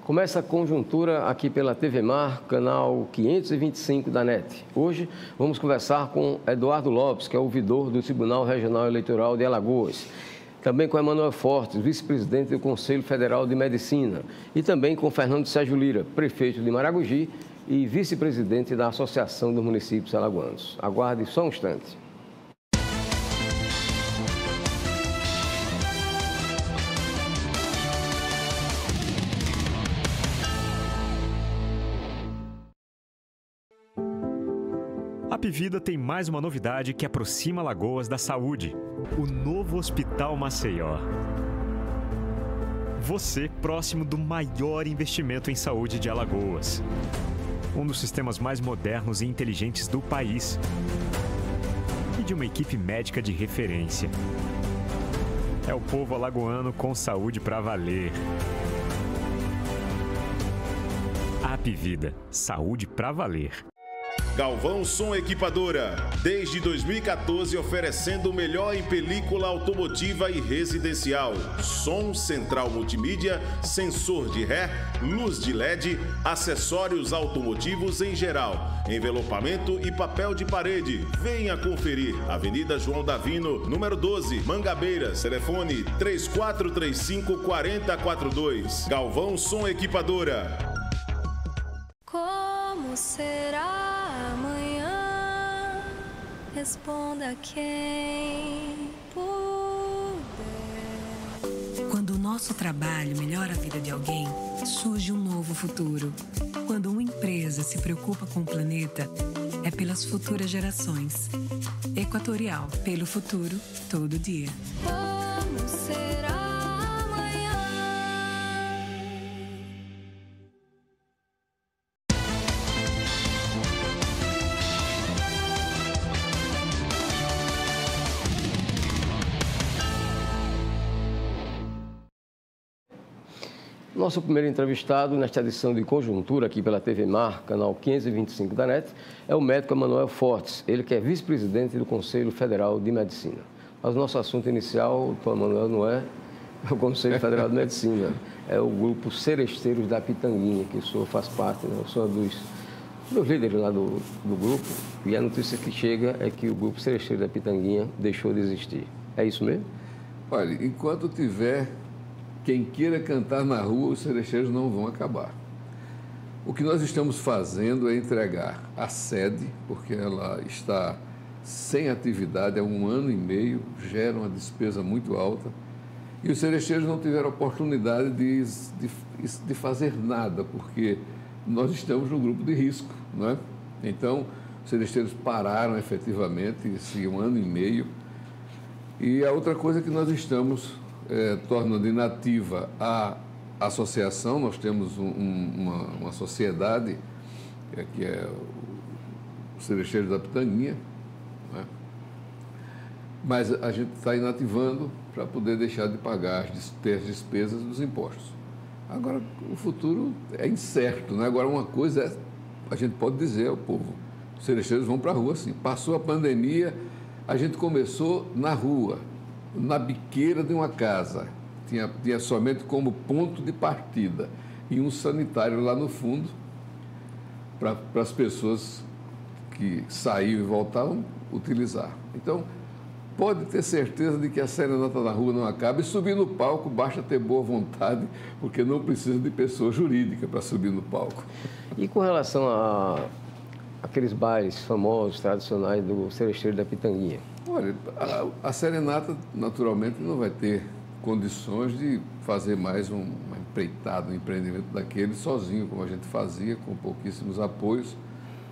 Começa a conjuntura aqui pela TV Mar, canal 525 da NET. Hoje vamos conversar com Eduardo Lopes, que é ouvidor do Tribunal Regional Eleitoral de Alagoas. Também com Emanuel Fortes, vice-presidente do Conselho Federal de Medicina. E também com Fernando Sérgio Lira, prefeito de Maragogi e vice-presidente da Associação dos Municípios Alagoanos. Aguarde só um instante. A Apvida tem mais uma novidade que aproxima Alagoas da saúde: o novo Hospital Maceió. Você próximo do maior investimento em saúde de Alagoas. Um dos sistemas mais modernos e inteligentes do país. E de uma equipe médica de referência. É o povo alagoano com saúde pra valer. Apvida, saúde pra valer. Galvão Som Equipadora, desde 2014 oferecendo o melhor em película automotiva e residencial. Som central multimídia, sensor de ré, luz de LED, acessórios automotivos em geral, envelopamento e papel de parede. Venha conferir. Avenida João Davino, número 12, Mangabeiras. Telefone 3435-4042. Galvão Som Equipadora. Como será amanhã? Responda quem puder. Quando o nosso trabalho melhora a vida de alguém, surge um novo futuro. Quando uma empresa se preocupa com o planeta, é pelas futuras gerações. Equatorial, pelo futuro, todo dia. Como será? Nosso primeiro entrevistado nesta edição de Conjuntura aqui pela TV Mar, canal 525 da NET, é o médico Emanuel Fortes, ele que é vice-presidente do Conselho Federal de Medicina. Mas o nosso assunto inicial, doutor Emanuel, não é o Conselho Federal de Medicina, é o grupo Seresteiros da Pitanguinha, que o senhor faz parte, né? O senhor é dos líderes lá do grupo, e a notícia que chega é que o grupo Seresteiros da Pitanguinha deixou de existir. É isso mesmo? Olha, enquanto tiver quem queira cantar na rua, os seresteiros não vão acabar. O que nós estamos fazendo é entregar a sede, porque ela está sem atividade há 1 ano e meio, gera uma despesa muito alta, e os seresteiros não tiveram oportunidade de fazer nada, porque nós estamos no grupo de risco, não é? Então, os seresteiros pararam efetivamente esse 1 ano e meio, e a outra coisa é que nós estamos tornando inativa a associação. Nós temos uma sociedade, que é o Seresteiros da Pitanguinha, né? Mas a gente está inativando para poder deixar de pagar ter as despesas dos impostos. Agora, o futuro é incerto, né? Agora, uma coisa a gente pode dizer ao povo: os seresteiros vão para a rua, sim. Passou a pandemia, a gente começou na rua, na biqueira de uma casa, tinha somente como ponto de partida e um sanitário lá no fundo para as pessoas que saíam e voltavam utilizar. Então, pode ter certeza de que a serenata na rua não acaba, e subir no palco basta ter boa vontade, porque não precisa de pessoa jurídica para subir no palco. E com relação a aqueles bailes famosos, tradicionais do Seresteiro da Pitanguinha? Olha, a serenata, naturalmente, não vai ter condições de fazer mais uma empreitada, um empreendimento daquele sozinho, como a gente fazia, com pouquíssimos apoios.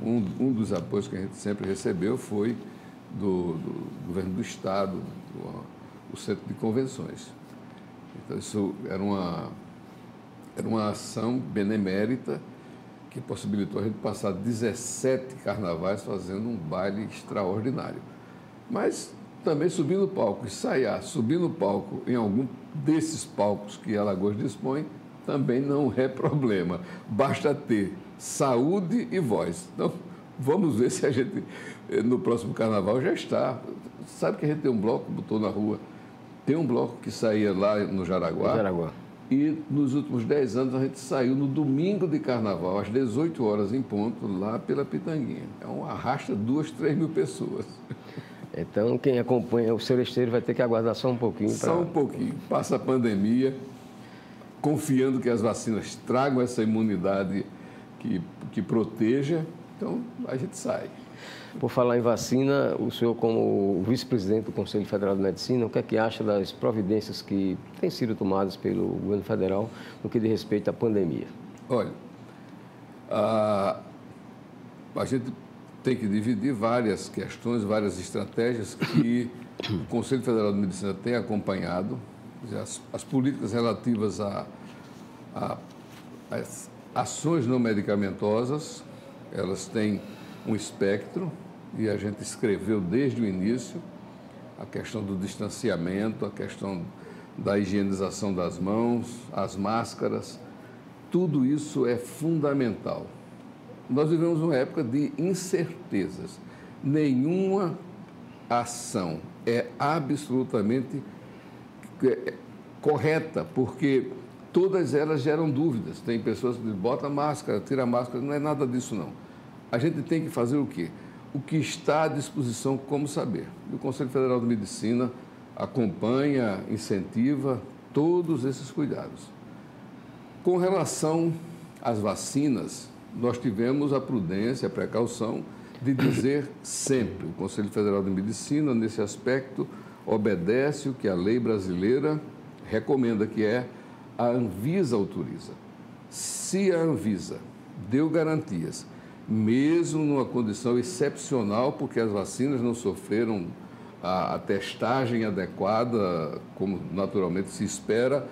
Um dos apoios que a gente sempre recebeu foi do governo do Estado, o Centro de Convenções. Então, isso era uma ação benemérita que possibilitou a gente passar 17 carnavais fazendo um baile extraordinário. Mas também subir no palco, ensaiar, subir no palco em algum desses palcos que Alagoas dispõe, também não é problema. Basta ter saúde e voz. Então, vamos ver se a gente, no próximo carnaval, já está. Sabe que a gente tem um bloco, botou na rua, tem um bloco que saía lá no Jaraguá. E nos últimos 10 anos a gente saiu no domingo de carnaval, às 18 horas em ponto, lá pela Pitanguinha. É um arrasta 2, 3 mil pessoas. Então, quem acompanha o Seresteiro vai ter que aguardar só um pouquinho. Só um pouquinho. Passa a pandemia, confiando que as vacinas tragam essa imunidade que proteja, então a gente sai. Por falar em vacina, o senhor, como vice-presidente do Conselho Federal de Medicina, o que é que acha das providências que têm sido tomadas pelo governo federal no que diz respeito à pandemia? Olha, a gente tem que dividir várias questões, várias estratégias que o Conselho Federal de Medicina tem acompanhado. As políticas relativas às ações não medicamentosas, elas têm um espectro, e a gente escreveu desde o início a questão do distanciamento, a questão da higienização das mãos, as máscaras, tudo isso é fundamental. Nós vivemos uma época de incertezas. Nenhuma ação é absolutamente correta, porque todas elas geram dúvidas. Tem pessoas que dizem, bota máscara, tira a máscara, não é nada disso não. A gente tem que fazer o quê? O que está à disposição como saber. E o Conselho Federal de Medicina acompanha, incentiva todos esses cuidados. Com relação às vacinas, nós tivemos a prudência, a precaução de dizer sempre, o Conselho Federal de Medicina, nesse aspecto, obedece o que a lei brasileira recomenda, que é a Anvisa autoriza. Se a Anvisa deu garantias, mesmo numa condição excepcional, porque as vacinas não sofreram a testagem adequada, como naturalmente se espera,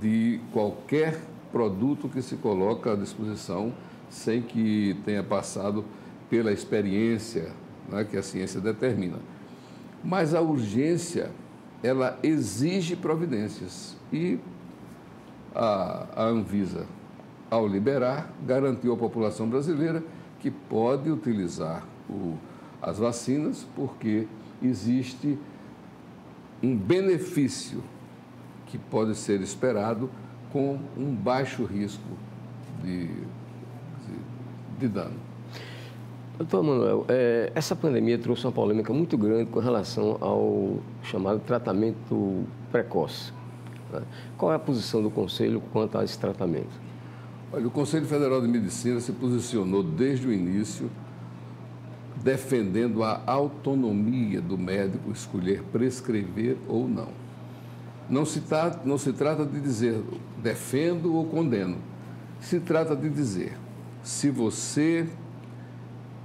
de qualquer produto que se coloca à disposição sem que tenha passado pela experiência, né, que a ciência determina. Mas a urgência, ela exige providências e a Anvisa, ao liberar, garantiu à população brasileira que pode utilizar as vacinas porque existe um benefício que pode ser esperado com um baixo risco de dano. Doutor Manuel, essa pandemia trouxe uma polêmica muito grande com relação ao chamado tratamento precoce. Né? Qual é a posição do Conselho quanto a esse tratamento? Olha, o Conselho Federal de Medicina se posicionou desde o início defendendo a autonomia do médico escolher prescrever ou não. Não se trata de dizer defendo ou condeno. Se trata de dizer, se você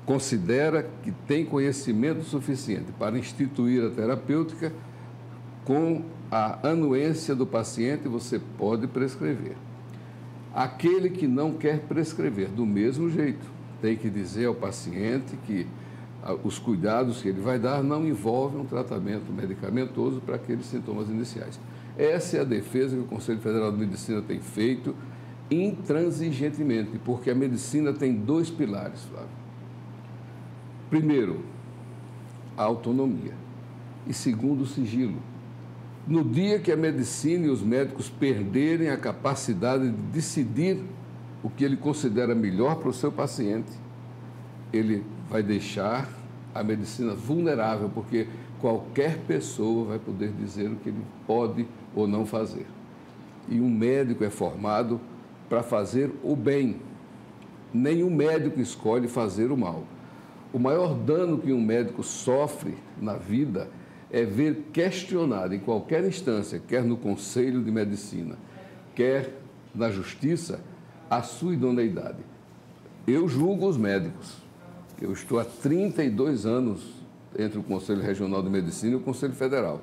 considera que tem conhecimento suficiente para instituir a terapêutica, com a anuência do paciente, você pode prescrever. Aquele que não quer prescrever, do mesmo jeito, tem que dizer ao paciente que os cuidados que ele vai dar não envolvem um tratamento medicamentoso para aqueles sintomas iniciais. Essa é a defesa que o Conselho Federal de Medicina tem feito intransigentemente, porque a medicina tem 2 pilares, Flávio. Primeiro, a autonomia. E segundo, o sigilo. No dia que a medicina e os médicos perderem a capacidade de decidir o que ele considera melhor para o seu paciente, ele vai deixar a medicina vulnerável, porque qualquer pessoa vai poder dizer o que ele pode ou não fazer. E um médico é formado para fazer o bem. Nenhum médico escolhe fazer o mal. O maior dano que um médico sofre na vida é ver questionado em qualquer instância, quer no Conselho de Medicina, quer na Justiça, a sua idoneidade. Eu julgo os médicos. Eu estou há 32 anos entre o Conselho Regional de Medicina e o Conselho Federal.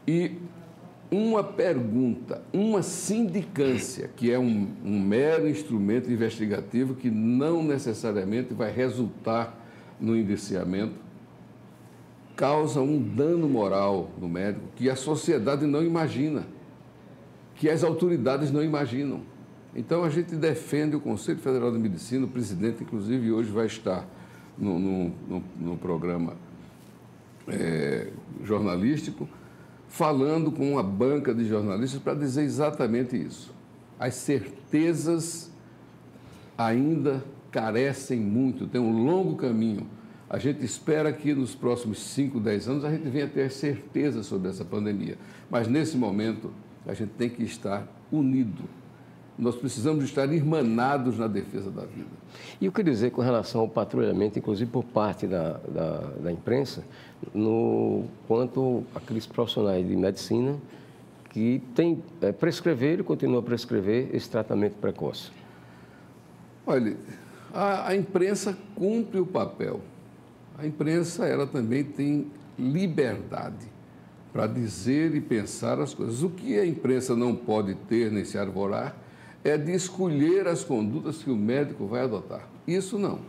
E uma pergunta, uma sindicância, que é um mero instrumento investigativo que não necessariamente vai resultar no indiciamento, causa um dano moral no médico que a sociedade não imagina, que as autoridades não imaginam. Então, a gente defende o Conselho Federal de Medicina, o presidente, inclusive, hoje vai estar no programa jornalístico, falando com uma banca de jornalistas para dizer exatamente isso. As certezas ainda carecem muito, tem um longo caminho. A gente espera que nos próximos 5, 10 anos a gente venha ter certeza sobre essa pandemia. Mas, nesse momento, a gente tem que estar unido. Nós precisamos estar irmanados na defesa da vida. E eu queria dizer, com relação ao patrulhamento, inclusive por parte da imprensa, quanto àqueles profissionais de medicina que têm prescrever e continuam a prescrever esse tratamento precoce. Olha, a imprensa cumpre o papel. A imprensa, ela também tem liberdade para dizer e pensar as coisas. O que a imprensa não pode ter nesse arvorar é de escolher as condutas que o médico vai adotar. Isso não.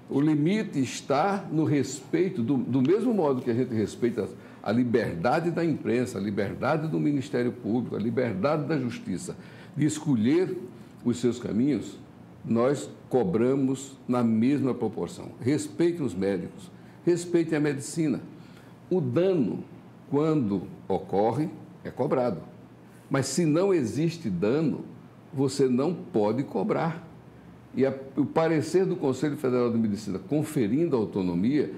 O limite está no respeito, do mesmo modo que a gente respeita a liberdade da imprensa, a liberdade do Ministério Público, a liberdade da Justiça, de escolher os seus caminhos, nós cobramos na mesma proporção. Respeitem os médicos, respeitem a medicina. O dano, quando ocorre, é cobrado. Mas se não existe dano, você não pode cobrar. E o parecer do Conselho Federal de Medicina, conferindo autonomia,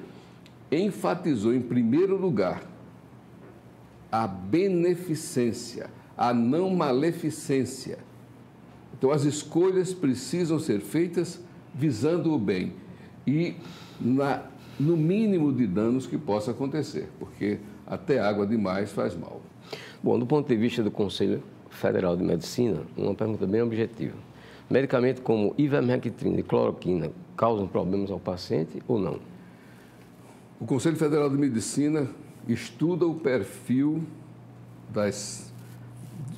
enfatizou, em primeiro lugar, a beneficência, a não maleficência. Então, as escolhas precisam ser feitas visando o bem e no mínimo de danos que possa acontecer, porque até água demais faz mal. Bom, do ponto de vista do Conselho Federal de Medicina, uma pergunta bem objetiva. Medicamentos como ivermectina e cloroquina causam problemas ao paciente ou não? O Conselho Federal de Medicina estuda o perfil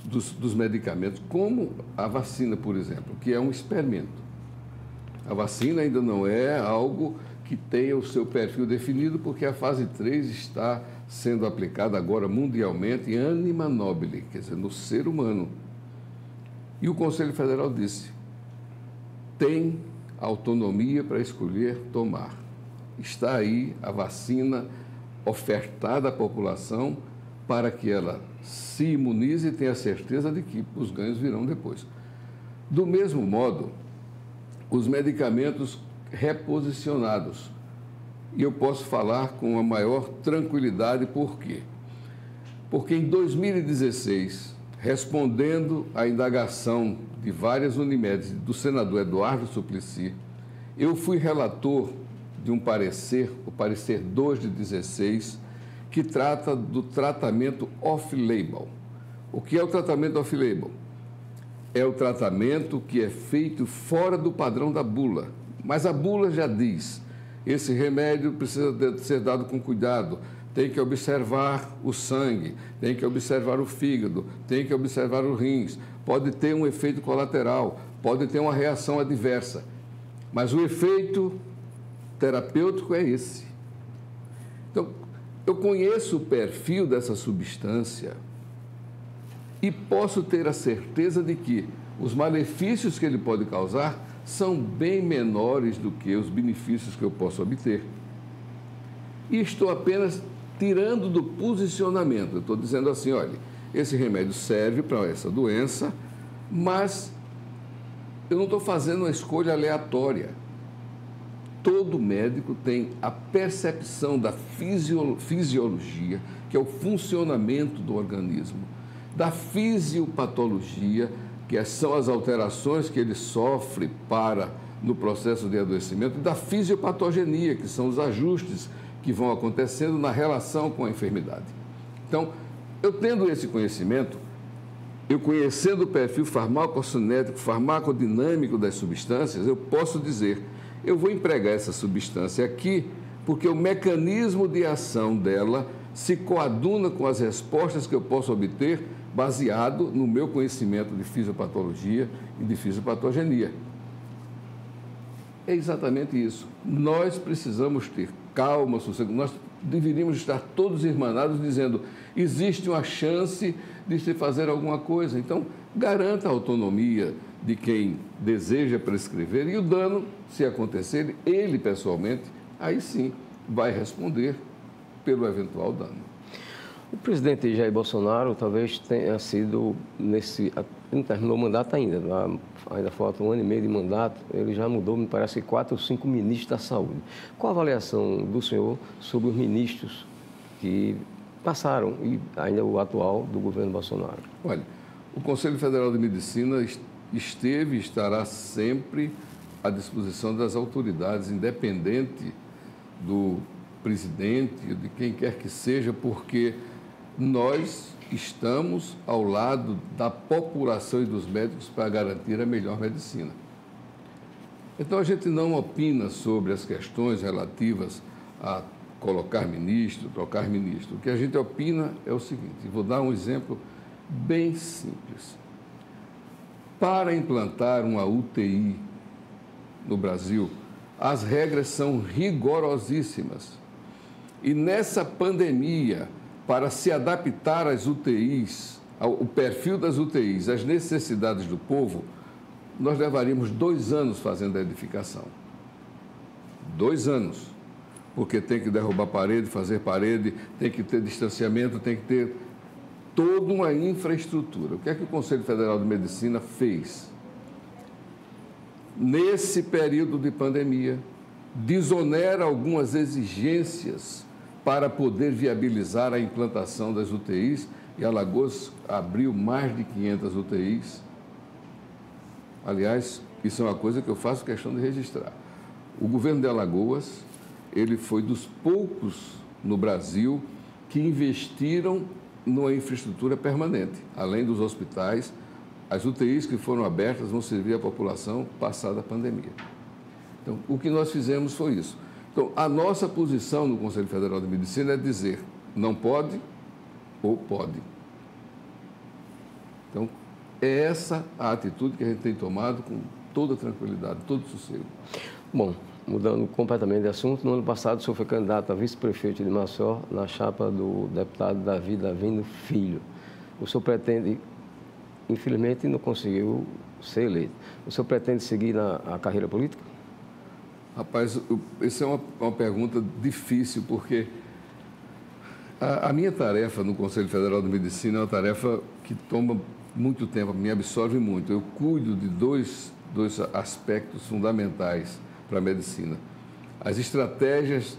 dos medicamentos, como a vacina, por exemplo, que é um experimento. A vacina ainda não é algo que tenha o seu perfil definido, porque a fase 3 está sendo aplicada agora mundialmente em anima nobile, quer dizer, no ser humano. E o Conselho Federal disse, tem autonomia para escolher tomar. Está aí a vacina ofertada à população para que ela se imunize e tenha certeza de que os ganhos virão depois. Do mesmo modo, os medicamentos reposicionados. E eu posso falar com a maior tranquilidade, por quê? Porque em 2016, respondendo à indagação de várias Unimedes do senador Eduardo Suplicy, eu fui relator de um parecer, o parecer 2 de 16, que trata do tratamento off-label. O que é o tratamento off-label? É o tratamento que é feito fora do padrão da bula. Mas a bula já diz, esse remédio precisa ser dado com cuidado, tem que observar o sangue, tem que observar o fígado, tem que observar os rins, pode ter um efeito colateral, pode ter uma reação adversa. Mas o efeito terapêutico é esse. Então, eu conheço o perfil dessa substância e posso ter a certeza de que os malefícios que ele pode causar são bem menores do que os benefícios que eu posso obter. E estou apenas tirando do posicionamento. Eu estou dizendo assim, olha, esse remédio serve para essa doença, mas eu não estou fazendo uma escolha aleatória. Todo médico tem a percepção da fisiologia, que é o funcionamento do organismo, da fisiopatologia, que são as alterações que ele sofre no processo de adoecimento, e da fisiopatogenia, que são os ajustes que vão acontecendo na relação com a enfermidade. Então, eu tendo esse conhecimento, eu conhecendo o perfil farmacocinético, farmacodinâmico das substâncias, eu posso dizer, eu vou empregar essa substância aqui, porque o mecanismo de ação dela se coaduna com as respostas que eu posso obter baseado no meu conhecimento de fisiopatologia e de fisiopatogenia. É exatamente isso. Nós precisamos ter calma, sossego. Nós deveríamos estar todos irmanados dizendo, existe uma chance de se fazer alguma coisa. Então, garanta a autonomia de quem deseja prescrever e o dano, se acontecer, ele pessoalmente, aí sim vai responder pelo eventual dano. O presidente Jair Bolsonaro talvez tenha sido, não terminou o mandato ainda falta 1 ano e meio de mandato, ele já mudou, me parece, 4 ou 5 ministros da saúde. Qual a avaliação do senhor sobre os ministros que passaram, e ainda o atual, do governo Bolsonaro? Olha, o Conselho Federal de Medicina esteve e estará sempre à disposição das autoridades, independente do presidente, de quem quer que seja, porque nós estamos ao lado da população e dos médicos para garantir a melhor medicina. Então, a gente não opina sobre as questões relativas a colocar ministro, trocar ministro. O que a gente opina é o seguinte, vou dar um exemplo bem simples. Para implantar uma UTI no Brasil, as regras são rigorosíssimas. E nessa pandemia, para se adaptar às UTIs, ao perfil das UTIs, às necessidades do povo, nós levaríamos 2 anos fazendo a edificação. 2 anos. Porque tem que derrubar parede, fazer parede, tem que ter distanciamento, tem que ter toda uma infraestrutura. O que é que o Conselho Federal de Medicina fez? Nesse período de pandemia, desonera algumas exigências para poder viabilizar a implantação das UTIs, e Alagoas abriu mais de 500 UTIs. Aliás, isso é uma coisa que eu faço questão de registrar. O governo de Alagoas, ele foi dos poucos no Brasil que investiram numa infraestrutura permanente. Além dos hospitais, as UTIs que foram abertas vão servir à população passada a pandemia. Então, o que nós fizemos foi isso. Então, a nossa posição no Conselho Federal de Medicina é dizer não pode ou pode. Então, é essa a atitude que a gente tem tomado com toda tranquilidade, todo sossego. Bom, mudando completamente de assunto, no ano passado o senhor foi candidato a vice-prefeito de Maceió na chapa do deputado Davi Davino Filho. O senhor pretende, infelizmente não conseguiu ser eleito, o senhor pretende seguir a carreira política? Rapaz, essa é uma pergunta difícil, porque a minha tarefa no Conselho Federal de Medicina é uma tarefa que toma muito tempo, me absorve muito. Eu cuido de dois aspectos fundamentais para a medicina. As estratégias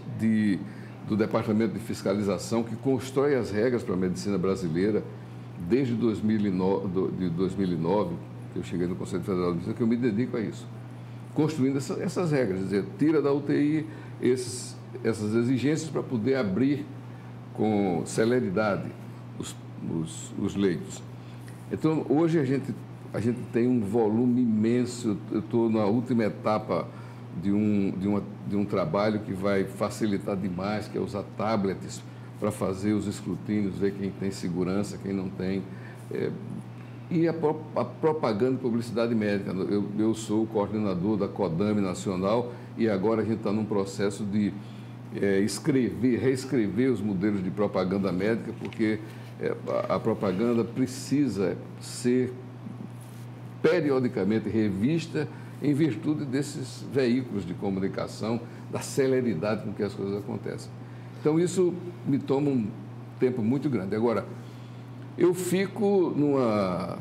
do Departamento de Fiscalização, que constrói as regras para a medicina brasileira desde 2009, que eu cheguei no Conselho Federal de Medicina, que eu me dedico a isso. Construindo essas regras, quer dizer, tira da UTI essas exigências para poder abrir com celeridade os leitos. Então, hoje a gente tem um volume imenso. Eu estou na última etapa de um trabalho que vai facilitar demais, que é usar tablets para fazer os escrutínios, ver quem tem segurança, quem não tem. E a propaganda e publicidade médica. Eu sou o coordenador da CODAME Nacional e agora a gente está num processo de reescrever os modelos de propaganda médica, porque a propaganda precisa ser periodicamente revista em virtude desses veículos de comunicação, da celeridade com que as coisas acontecem. Então, isso me toma um tempo muito grande. Agora, eu fico numa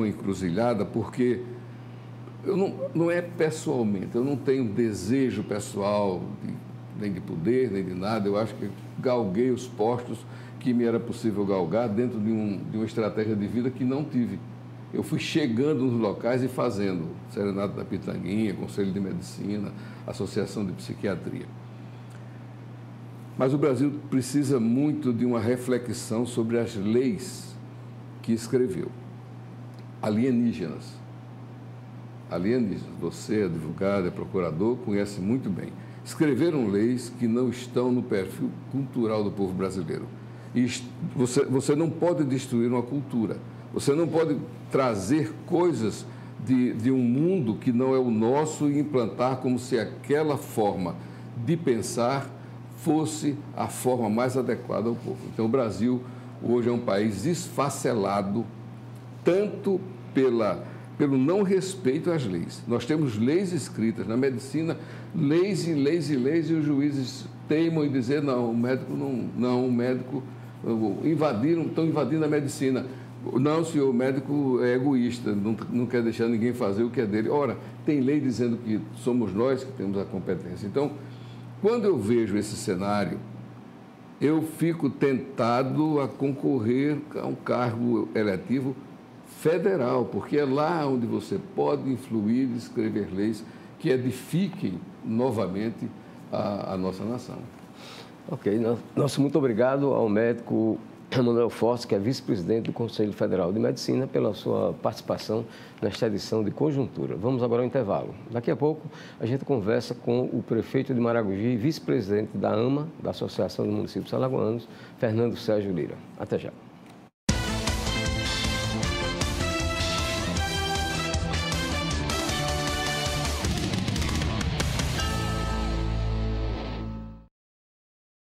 encruzilhada porque não é pessoalmente, eu não tenho desejo pessoal nem de poder, nem de nada. Eu acho que galguei os postos que me era possível galgar dentro de uma estratégia de vida que não tive. Eu fui chegando nos locais e fazendo Serenata da Pitanguinha, Conselho de Medicina, Associação de Psiquiatria. Mas o Brasil precisa muito de uma reflexão sobre as leis que escreveu. Alienígenas. Você, advogado, é procurador, conhece muito bem. Escreveram leis que não estão no perfil cultural do povo brasileiro. E você não pode destruir uma cultura. Você não pode trazer coisas de um mundo que não é o nosso e implantar como se aquela forma de pensar fosse a forma mais adequada ao povo. Então, o Brasil hoje é um país esfacelado, tanto pelo não respeito às leis. Nós temos leis escritas na medicina, leis e leis e leis, e os juízes teimam em dizer, não, o médico estão invadindo a medicina. Não, senhor, o médico é egoísta, não quer deixar ninguém fazer o que é dele. Ora, tem lei dizendo que somos nós que temos a competência. Então, quando eu vejo esse cenário, eu fico tentado a concorrer a um cargo eletivo federal, porque é lá onde você pode influir e escrever leis que edifiquem novamente a nossa nação. Ok, nosso muito obrigado ao médico Emanuel Fortes, que é vice-presidente do Conselho Federal de Medicina, pela sua participação nesta edição de Conjuntura. Vamos agora ao intervalo. Daqui a pouco a gente conversa com o prefeito de Maragogi, vice-presidente da AMA, da Associação de Municípios Alagoanos, Fernando Sérgio Lira. Até já.